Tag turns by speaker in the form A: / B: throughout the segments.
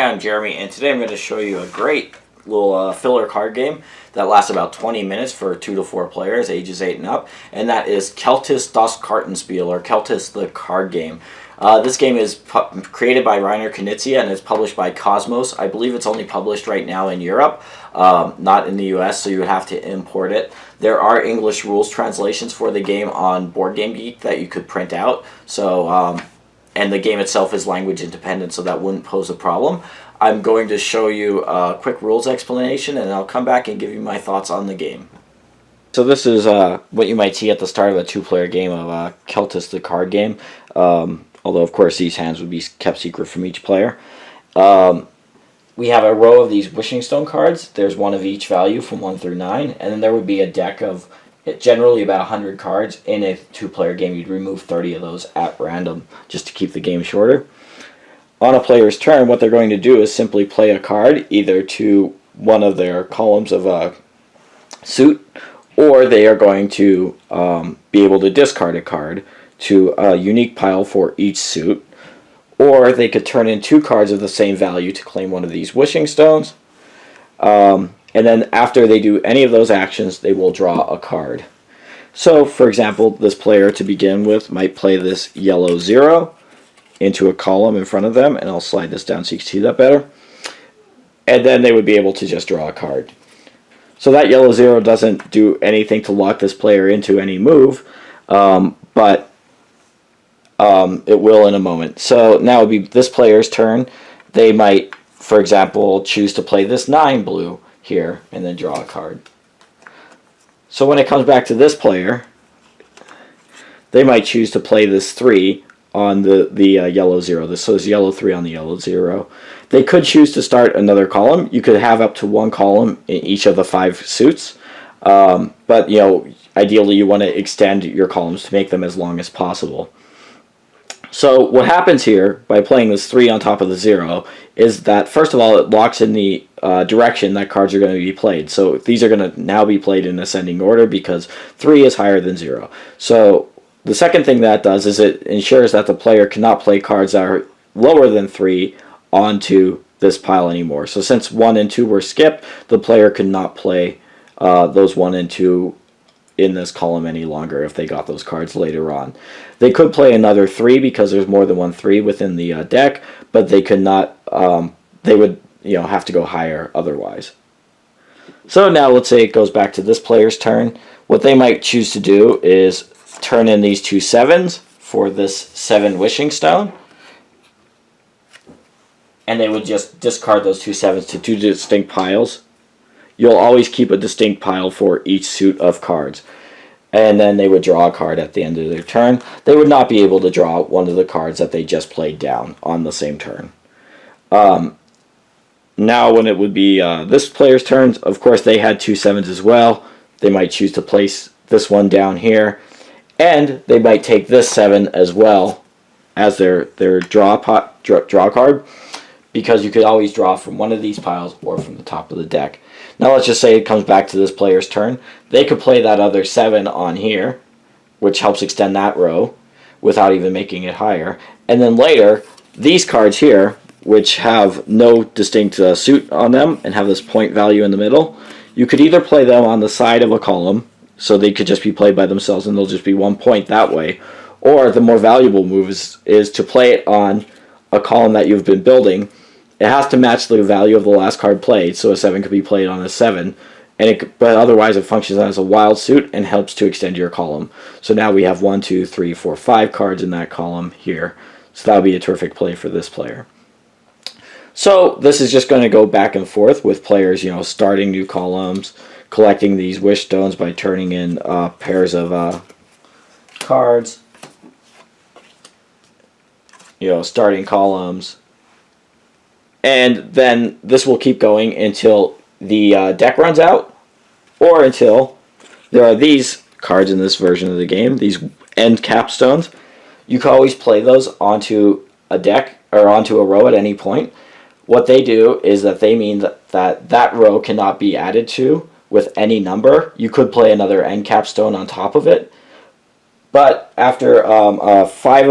A: I'm Jeremy, and today I'm going to show you a great little filler card game that lasts about 20 minutes for 2 to 4 players, ages 8 and up, and that is Keltis Das Kartenspiel, or Keltis the Card Game. This game is created by Reiner Knizia and is published by Cosmos. I believe it's only published right now in Europe, not in the US, so you would have to import it. There are English rules translations for the game on Board Game Geek that you could print out, so and the game itself is language independent, so that wouldn't pose a problem. I'm going to show you a quick rules explanation, and I'll come back and give you my thoughts on the game. So this is what you might see at the start of a 2-player game of Keltis the Card Game, although of course these hands would be kept secret from each player. We have a row of these wishing stone cards. There's one of each value from 1 through 9, and then there would be a deck of generally about 100 cards. In a 2-player game, you'd remove 30 of those at random just to keep the game shorter. On a player's turn, what they're going to do is simply play a card either to one of their columns of a suit, or they are going to be able to discard a card to a unique pile for each suit, or they could turn in 2 cards of the same value to claim one of these wishing stones. And then after they do any of those actions, they will draw a card. So, for example, this player to begin with might play this yellow 0 into a column in front of them, and I'll slide this down so you can see that better. And then they would be able to just draw a card. So that yellow 0 doesn't do anything to lock this player into any move, but it will in a moment. So now it would be this player's turn. They might, for example, choose to play this 9 blue here and then draw a card. So when it comes back to this player, they might choose to play this 3 on the yellow 0. So it's yellow 3 on the yellow 0. They could choose to start another column. You could have up to 1 column in each of the 5 suits, but ideally you want to extend your columns to make them as long as possible. So what happens here by playing this 3 on top of the 0 is that, first of all, it locks in the direction that cards are going to be played. So these are going to now be played in ascending order because 3 is higher than 0. So the second thing that does is it ensures that the player cannot play cards that are lower than 3 onto this pile anymore. So since 1 and 2 were skipped, the player could not play those 1 and 2 in this column any longer if they got those cards later on. They could play another 3 because there's more than one 3 within the deck, but they could not. They would have to go higher otherwise. So now let's say it goes back to this player's turn. What they might choose to do is turn in these 2 7s for this 7 wishing stone, and they would just discard those 2 7s to 2 distinct piles. You'll always keep a distinct pile for each suit of cards. And then they would draw a card at the end of their turn. They would not be able to draw one of the cards that they just played down on the same turn. Now when it would be this player's turn, of course they had 2 7s as well. They might choose to place this one down here. And they might take this 7 as well as their draw card, because you could always draw from one of these piles or from the top of the deck. Now let's just say it comes back to this player's turn. They could play that other 7 on here, which helps extend that row without even making it higher. And then later, these cards here, which have no distinct suit on them and have this point value in the middle, you could either play them on the side of a column, so they could just be played by themselves and they'll just be 1 point that way, or the more valuable move is to play it on a column that you've been building. It has to match the value of the last card played, so a 7 could be played on a 7, but otherwise it functions as a wild suit and helps to extend your column. So now we have 1, 2, 3, 4, 5 cards in that column here, so that would be a terrific play for this player. So this is just going to go back and forth with players, starting new columns, collecting these wish stones by turning in pairs of cards, starting columns. And then this will keep going until the deck runs out, or until there are these cards in this version of the game, these end capstones. You can always play those onto a deck or onto a row at any point. What they do is that they mean that row cannot be added to with any number. You could play another end capstone on top of it, but after 5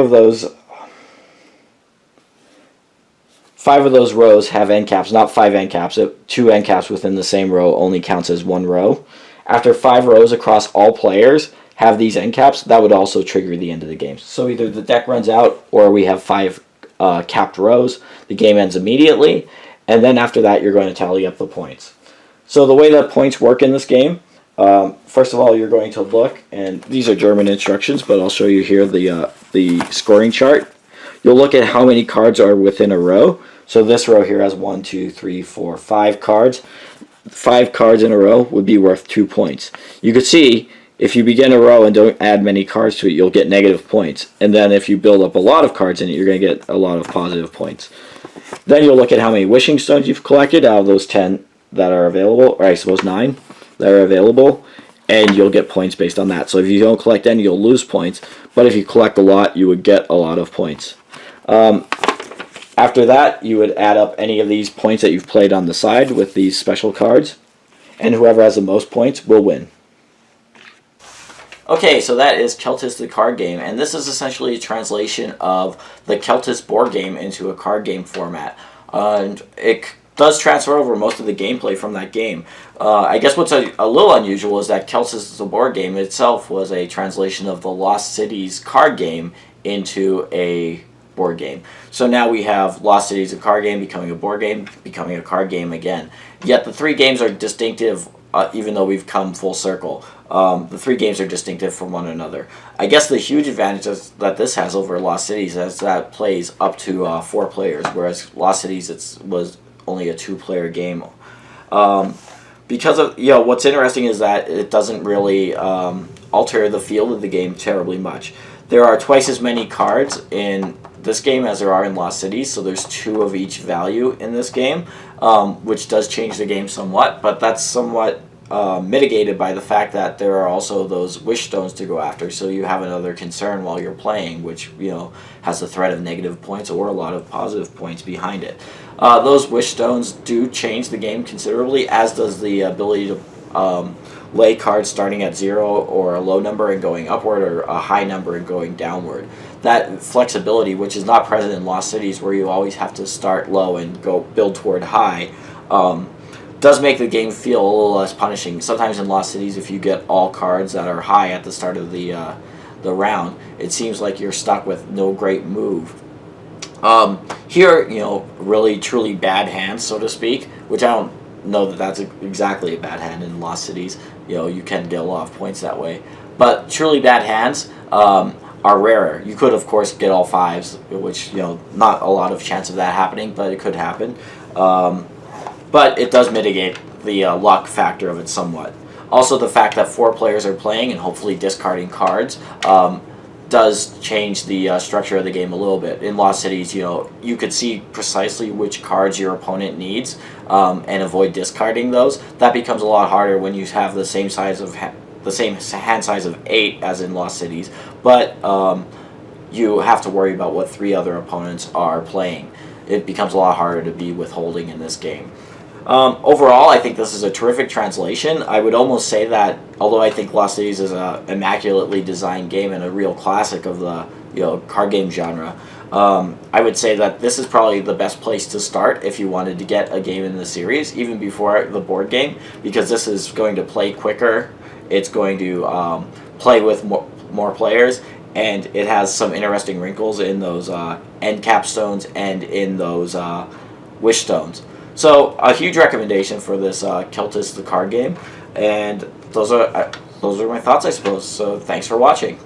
A: 5 of those rows have end caps, not 5 end caps. 2 end caps within the same row only counts as 1 row. After 5 rows across all players have these end caps, that would also trigger the end of the game. So either the deck runs out or we have 5 capped rows. The game ends immediately, and then after that you're going to tally up the points. So the way that points work in this game, first of all, you're going to look, and these are German instructions, but I'll show you here the scoring chart. You'll look at how many cards are within a row. So this row here has 1, 2, 3, 4, 5 cards. 5 cards in a row would be worth 2 points. You could see if you begin a row and don't add many cards to it, you'll get negative points. And then if you build up a lot of cards in it, you're going to get a lot of positive points. Then you'll look at how many wishing stones you've collected out of those 10 that are available, or I suppose 9 that are available, and you'll get points based on that. So if you don't collect any, you'll lose points, but if you collect a lot, you would get a lot of points. After that, you would add up any of these points that you've played on the side with these special cards, and whoever has the most points will win. Okay, so that is Keltis the card game, and this is essentially a translation of the Keltis board game into a card game format. And it does transfer over most of the gameplay from that game. I guess what's a little unusual is that Keltis the board game itself was a translation of the Lost Cities card game into a board game. So now we have Lost Cities, a card game, becoming a board game, becoming a card game again. Yet the 3 games are distinctive, even though we've come full circle. The 3 games are distinctive from one another. I guess the huge advantage that this has over Lost Cities is that it plays up to 4 players, whereas Lost Cities was only a 2-player game. Because of what's interesting is that it doesn't really alter the feel of the game terribly much. There are twice as many cards in this game as there are in Lost Cities, so there's 2 of each value in this game, which does change the game somewhat, but that's somewhat mitigated by the fact that there are also those wish stones to go after, so you have another concern while you're playing, which has the threat of negative points or a lot of positive points behind it. Those wish stones do change the game considerably, as does the ability to lay cards starting at 0 or a low number and going upward, or a high number and going downward. That flexibility, which is not present in Lost Cities, where you always have to start low and go build toward high, does make the game feel a little less punishing. Sometimes in Lost Cities, if you get all cards that are high at the start of the round, it seems like you're stuck with no great move. Here, really truly bad hands, so to speak, which I don't know that that's exactly a bad hand in Lost Cities. You can get a lot of points that way. But truly bad hands are rarer. You could, of course, get all 5s, which, not a lot of chance of that happening, but it could happen. But it does mitigate the luck factor of it somewhat. Also, the fact that 4 players are playing and hopefully discarding cards does change the structure of the game a little bit. In Lost Cities, you could see precisely which cards your opponent needs and avoid discarding those. That becomes a lot harder when you have the same size of the same hand size of 8 as in Lost Cities, but you have to worry about what 3 other opponents are playing. It becomes a lot harder to be withholding in this game. Overall, I think this is a terrific translation. I would almost say that, although I think Lost Cities is an immaculately designed game and a real classic of the card game genre, I would say that this is probably the best place to start if you wanted to get a game in the series, even before the board game, because this is going to play quicker. It's going to play with more players, and it has some interesting wrinkles in those end capstones and in those wish stones. So a huge recommendation for this Keltis the card game, and those are my thoughts, I suppose. So thanks for watching.